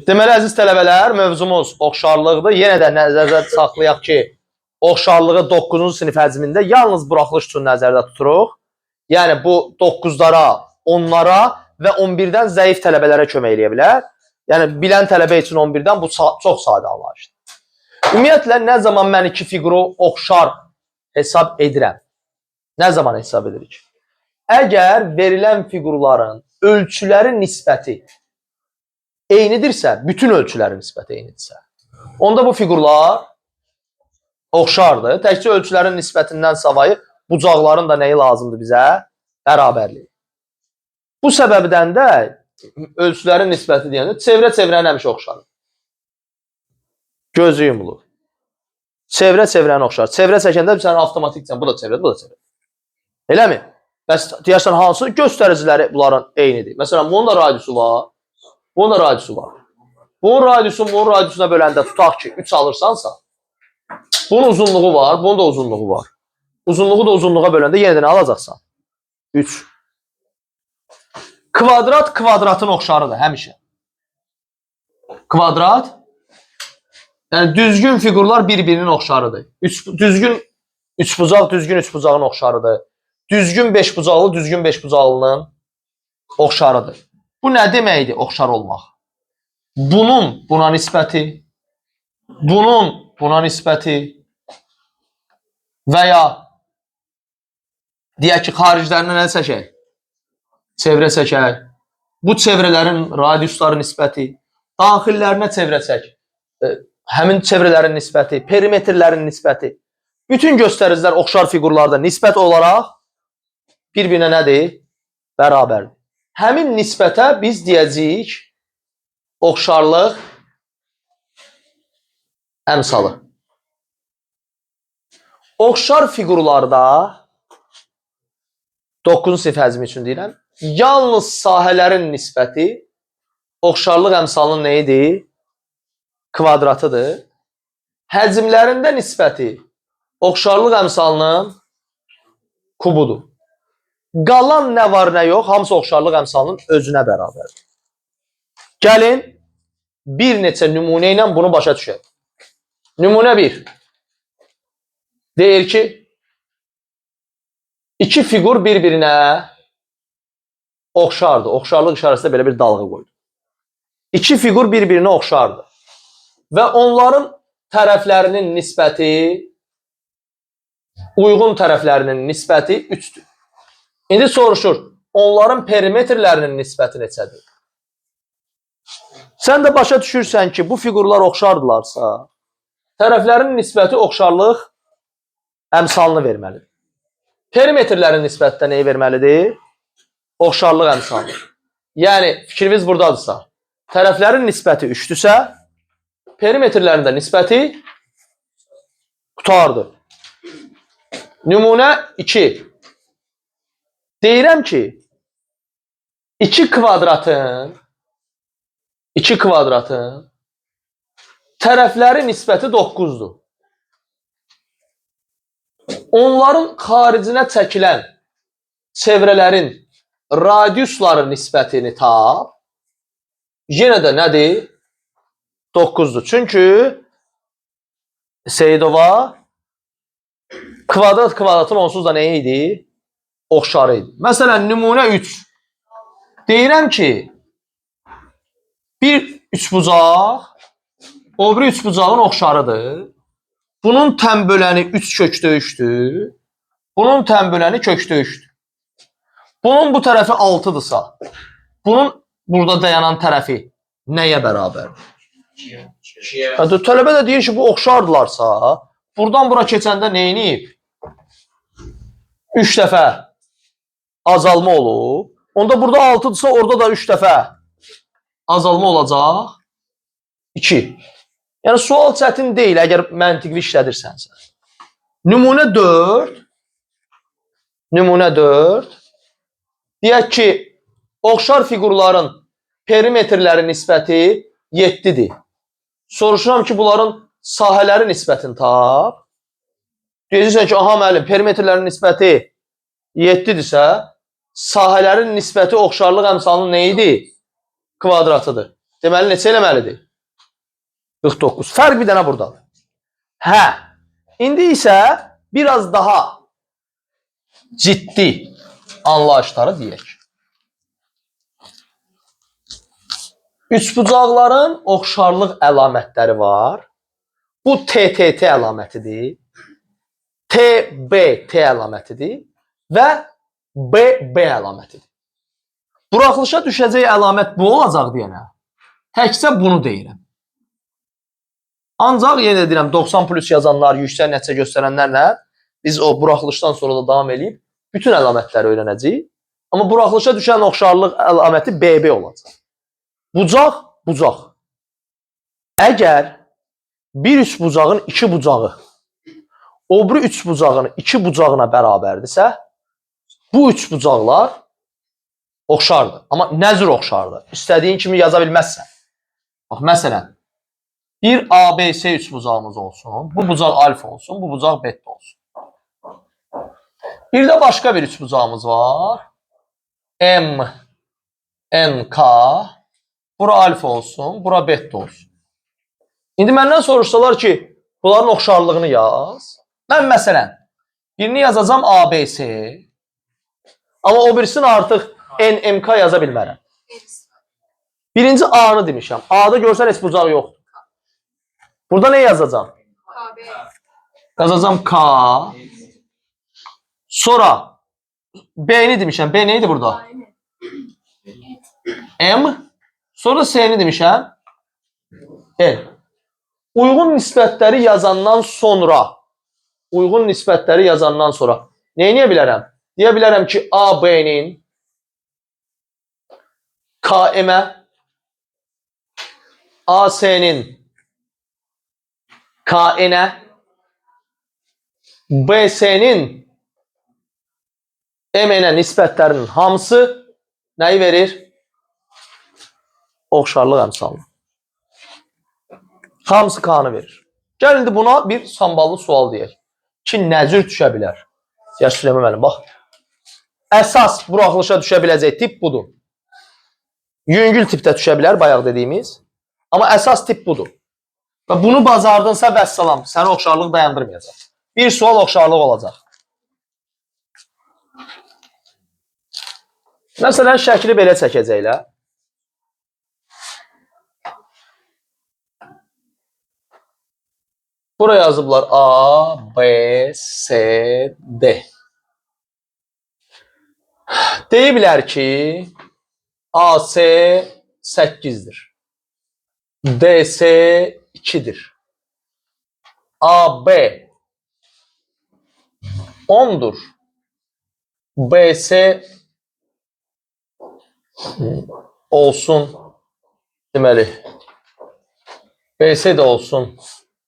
Deməli, əziz tələbələr, mövzumuz oxşarlıqdır. Yenə də nəzərdə saxlayaq ki, oxşarlığı 9-cu sinif həcmində yalnız buraxılış üçün nəzərdə tuturuq. Yəni, bu 9-lara, 10-lara və 11-dən zəif tələbələrə kömək eləyə bilər. Yəni, bilən tələbə üçün 11-dən bu çox sadə anlayışdır. Ümumiyyətlə, nə zaman mən iki fiquru oxşar hesab edirəm? Nə zaman hesab edirik? Əgər verilən fiqurların ölçüləri nisbəti eynidirsə, bütün ölçülərin nisbəti eynidirsə, onda bu fiqurlar oxşardır. Təkcə ölçülərin nisbətindən savayı bucaqların da nəyi lazımdır bizə? Bərabərliyi. Bu səbəbdən də ölçülərin nisbəti deyəndə çevrə-çevrəni həmişə oxşardır. Gözü yumulur. Çevrə-çevrəni oxşar. Çevrə çəkəndə sən avtomatiksən, bu da çevrədir, bu da çevrədir. Eləmi? Bəs deyərsən, hansı göstəriciləri bunların eynidir? Məsələn, bunun da radiusu var. Bunun da radiusu var. Bunun radiusuna böləndə tutaq ki, 3 alırsansa, bunun uzunluğu var, bunun da uzunluğu var. Uzunluğu da uzunluğa böləndə yenə də nə alacaqsan? 3. Kvadrat kvadratın oxşarıdır həmişə. Kvadrat, yəni düzgün fiqurlar bir-birinin oxşarıdır. Düzgün üçbucaq, düzgün üçbucağın oxşarıdır. Düzgün beşbucaqlı, düzgün beşbucaqlının oxşarıdır. Bu nə deməkdir oxşar olmaq? Bunun buna nisbəti, bunun buna nisbəti və ya deyək ki, xariclərinə nə çəkək? Çevrə çəkək. Bu çevrələrin radiusları nisbəti, daxillərinə çevrə çək. Həmin çevrələrin nisbəti, perimetrlərin nisbəti. Bütün göstəricilər oxşar fiqurlarda nisbət olaraq bir-birinə nədir? Bərabərdir. Həmin nisbətə biz deyəcəyik oxşarlıq əmsalı. Oxşar fiqurlarda 9-cu sinif həcmi üçün deyirəm, yalnız sahələrin nisbəti oxşarlıq əmsalının nəyidir? Kvadratıdır. Həcmlərində nisbəti oxşarlıq əmsalının kubudur. Qalan nə var, nə yox, hamısı oxşarlıq əmsalının özünə bərabərdir. Gəlin, bir neçə nümunə ilə bunu başa düşək. Nümunə 1. Deyir ki, iki fiqur bir-birinə oxşardır. Oxşarlıq işarəsində belə bir dalğa qoydu. İki fiqur bir-birinə oxşardır. Və onların tərəflərinin nisbəti, uyğun tərəflərinin nisbəti 3-dür. İndi soruşur, onların perimetrlərinin nisbəti neçədir? Sən də başa düşürsən ki, bu fiqurlar oxşardırlarsa, tərəflərin nisbəti oxşarlıq əmsalını verməlidir. Perimetrlərin nisbəti də neyi verməlidir? Oxşarlıq əmsalını. Yəni, fikrimiz buradadırsa, tərəflərin nisbəti 3-dürsə, perimetrlərin də nisbəti qutardır. Nümunə 2. Deyirəm ki, 2 kvadratın tərəfləri nisbəti 9-dur. Onların xaricinə çəkilən çevrələrin radiusları nisbətini tap. Yenə də nədir? 9-dur. Çünki Seydova kvadratın onsuz da nə idi? Oxşarı idi. Məsələn, nümunə 3. Deyirəm ki, bir üçbucaq, o biri üçbucağın oxşarıdır. Bunun tənböləni 3 kökdə 3-dür. Bunun tənböləni kökdə 3-dür. Bunun bu tərəfi 6-dırsa, bunun burada dayanan tərəfi nəyə bərabərdir? 2-yə. Tələbə də deyir ki, bu oxşardılarsa, buradan bura keçəndə neyniyib? 3 dəfə azalma olub. Onda burada 6-dırsa, orada da 3 dəfə azalma olacaq. 2. Yəni, sual çətin deyil, əgər məntiqli işlədirsənsə. Nümunə 4. Deyək ki, oxşar fiqurların perimetrlərin nisbəti 7-dir. Soruşuram ki, bunların sahələri nisbətini tap. Deyəcəksən ki, aha müəllim, perimetrlərin nisbəti 7-dirsə, sahələrin nisbəti oxşarlıq əmsalının nə idi? Kvadratıdır. Deməli neçə eləməlidir? 49. Fərq bir dənə buradadır. Hə. İndi isə biraz daha ciddi anlayışları deyək. Üçbucaqların oxşarlıq əlamətləri var. Bu TTT əlamətidir. TBT əlamətidir və BB əlamətidir. Buraxılışa düşəcək əlamət bu olacaq deyənə. Təkcə bunu deyirəm. Ancaq yenə də deyirəm 90 plus yazanlar, yüksək nəticə göstərənlərlə biz o buraxılışdan sonra da davam edib bütün əlamətləri öyrənəcəyik. Amma buraxılışa düşən oxşarlıq əlaməti BB olacaq. Bucaq, bucaq. Əgər bir üçbucağın iki bucağı o biri üçbucağın iki bucağına bərabərdirsə, bu üçbucaqlar oxşardır. Amma nə cür oxşardır? İstədiyin kimi yaza bilməzsən. Bax, məsələn, bir ABC üçbucağımız olsun, bu bucaq alfa olsun, bu bucaq beta olsun. Bir də başqa bir üçbucağımız var. M, N, K, bura alfa olsun, bura beta olsun. İndi məndən soruşsalar ki, bunların oxşarlığını yaz. Mən məsələn, birini yazacağım ABC, amma o birisini artıq NMK yaza bilmərəm. Birinci A-nı demişəm. A-da görsən heç bucaq yoxdur. Burada nə yazacağım? Yazacağım K. Sonra B-ni demişəm. B neydi burada? M. Sonra S-ni demişəm. L. Uyğun nisbətləri yazandan sonra nə edə bilərəm? Deyə bilərəm ki, AB-nin KM-ə, AC-nin KN-ə, BC-nin MN-ə nisbətlərinin hamısı nəyi verir? Oxşarlıq əmsalını. Hamısı K-nı verir. Gəl indi buna bir samballı sual deyək. Ki, nə cür düşə bilər? Ya Süleyman müəllim, bax. Əsas buraxılışa düşə biləcək tip budur. Yüngül tipdə düşə bilər, bayaq dediyimiz. Amma əsas tip budur. Və bunu bacardınsa vəssalam, səni oxşarlıq dayandırmayacaq. Bir sual oxşarlıq olacaq. Məsələn, şəkli belə çəkəcəklər. Buraya yazıblar A, B, C, D. Deyiblər ki, AC 8-dir. DC 2-dir. AB 10-dur. BC olsun, deməli, BC də olsun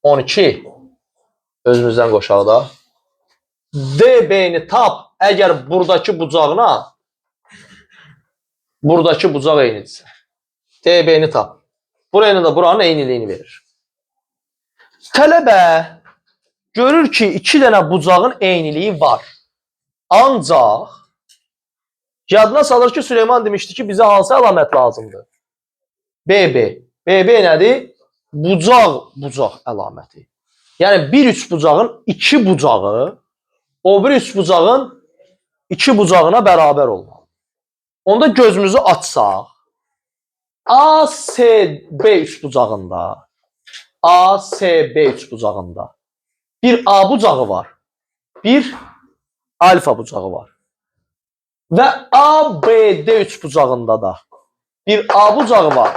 12, özümüzdən qoşaq da. DB-ni tap, əgər buradakı bucağına, buradakı bucaq eynidirsə. DB-ni tap. Buraya da buranın eyniliyini verir. Tələbə görür ki, iki dənə bucağın eyniliyi var. Ancaq yadına salır ki, Süleyman demişdi ki, bizə hansı əlamət lazımdır? BB. BB nədir? Bucaq əlaməti. Yəni, bir üçbucağın iki bucağı o bir üçbucağın iki bucağına bərabər olmalı. Onda gözümüzü açsaq, ASB üçbucağında bir A bucağı var, bir alfa bucağı var. Və ABD üçbucağında da bir A bucağı var,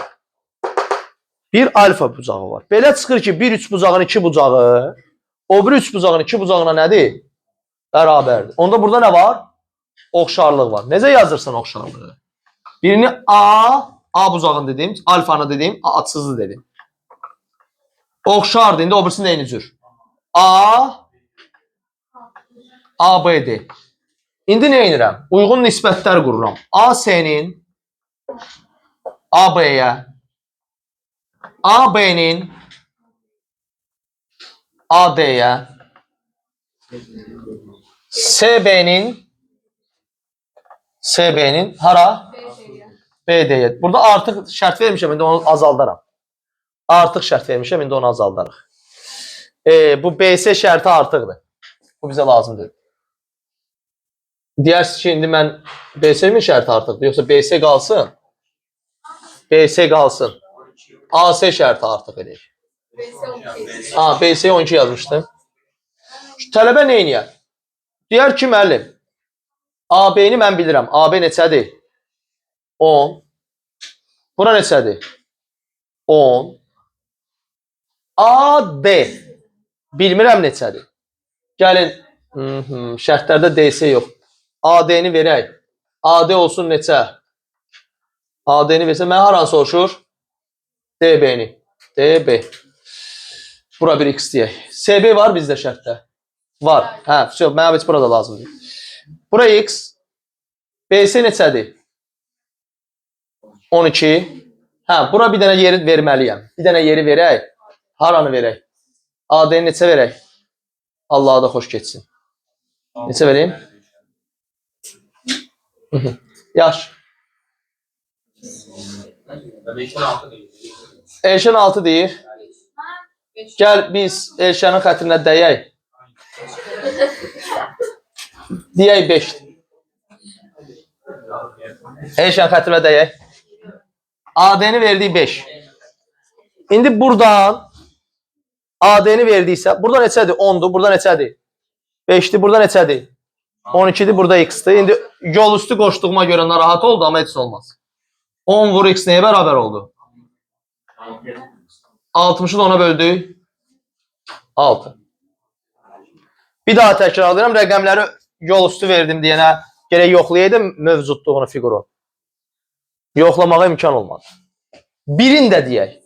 bir alfa bucağı var. Belə çıxır ki, bir üçbucağın iki bucağı o bir üçbucağın iki bucağına nədir? Bərabərdir. Onda burada nə var? Oxşarlıq var. Necə yazırsan oxşarlığı? Birini A bucağını dedim, alfanı dedim, adsızlı dedim. Oxşardır. İndi o birisini eyni cür. ABD. İndi nə edirəm? Uyğun nisbətlər qururam. AS'nin AB'yə, AB'nin AD'yə, SB'nin hara? B deyək. Burada artıq şərt vermişəm, indi onu azaldaram. Artıq şərt vermişəm, indi onu azaldarıq. Bu BS şərti artıqdır. Bu bizə lazımdır. Deyərsiniz ki, indi mən BS-min şərti artıqdır, yoxsa BS qalsın? BS qalsın. AC şərti artıq edək. BS 12 yazmışdım. Tələbə nə edir? Deyər ki, müəllim, AB-ni mən bilirəm. AB neçədir? 10. Bura neçədir? 10. AD. Bilmirəm neçədir. Gəlin, şərtlərdə DS yox. AD-ni verək. AD olsun neçə? AD-ni versə, mən haran soruşur? DB-ni. DB. Bura bir X deyək. SB var bizdə şərtdə. Var. Mənə heç burada lazımdır. Bura X. BS neçədir? 12. Bura bir dənə yeri verməliyəm. Bir dənə yeri verək. Haranı verək? AD-ni neçə verək? Allah'a da xoş geçsin. Neçə vereyim? Yaş. Elşən 6 deyir. Gəl biz Elşənin xətrinə dəyək. Deyək 5. Elşən xətrinə dəyək. AD-ni verdiyi 5. İndi buradan AD-ni verdiysə, burada neçədir? 10'dur. Burada neçədir? 5'dir. Burada neçədir? 12'dir. Burada X-dir. İndi yol üstü qoşduğuma görə narahat oldu, amma heç olmaz. 10 vur X nəyə bərabər oldu? 60'ı da ona böldük. 6. Bir daha təkrarlayıram. Rəqəmləri yol üstü verdim deyənə gərək yoxlayaydım mövcudluğunu, figuru. Yoxlamağa imkan olmadı. Birini də deyək.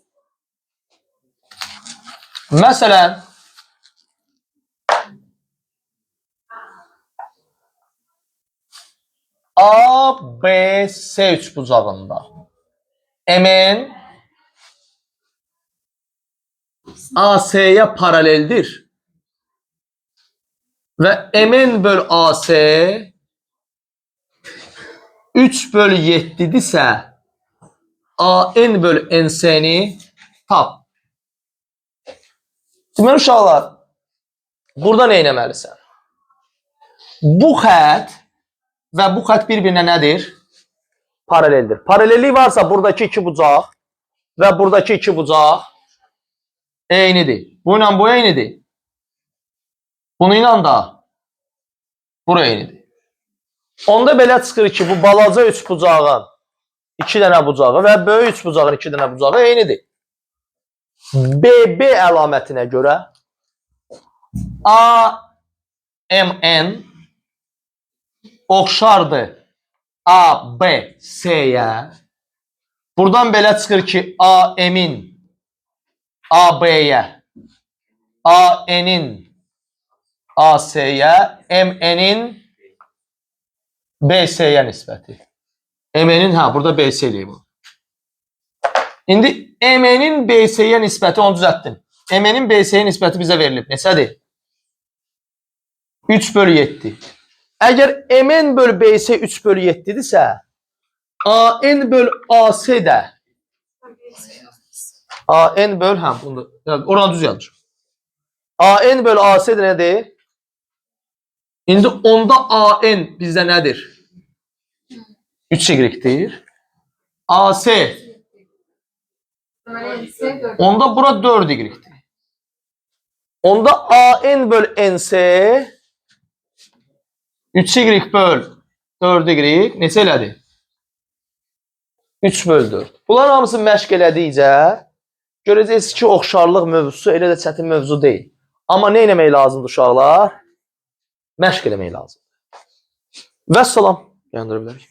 Məsələn, A, B, S üçbucağında MN AS'ye paraleldir və MN böl AC 3/7'dirsə AN böl NS'ni tap. Deməli uşaqlar, burada nə etməlisən? Bu xət və bu xət bir-birinə nədir? Paraleldir. Paralellik varsa buradakı iki bucaq və buradakı iki bucaq eynidir. Bu ilə bu eynidir. Bununla da bura eynidir. Onda belə çıxır ki, bu balaca üç bucağın iki dənə bucağı və böyük üç bucağın iki dənə bucağı eynidir. BB əlamətinə görə AMN oxşardır ABS'yə. Buradan belə çıxır ki, AM'in AB'yə, AN'in AS'yə, MN'in BS'yə nisbəti. MN'in, burada BS eləyim. İndi MN'in BS'yə nisbəti, onu düzəltdim. MN'in BS'yə nisbəti bizə verilib. Neçədir? 3/7. Əgər MN böl BS 3/7'dirsə, AN böl AC də AN böl, oranı düz yazmışım. AN böl AC də nədir? İndi onda AN bizdə nədir? 3Y-dir. AC onda bura 4Y-dir. Onda AN böl NC 3Y böl 4Y neçə elədi? 3/4. Bunların hamısı məşq elədikcə görəcəksiniz ki, oxşarlıq mövzusu elə də çətin mövzu deyil. Amma nə etmək lazımdır uşaqlar? Məşq eləmək lazımdır. Vəssalam. Yandıra bilərik.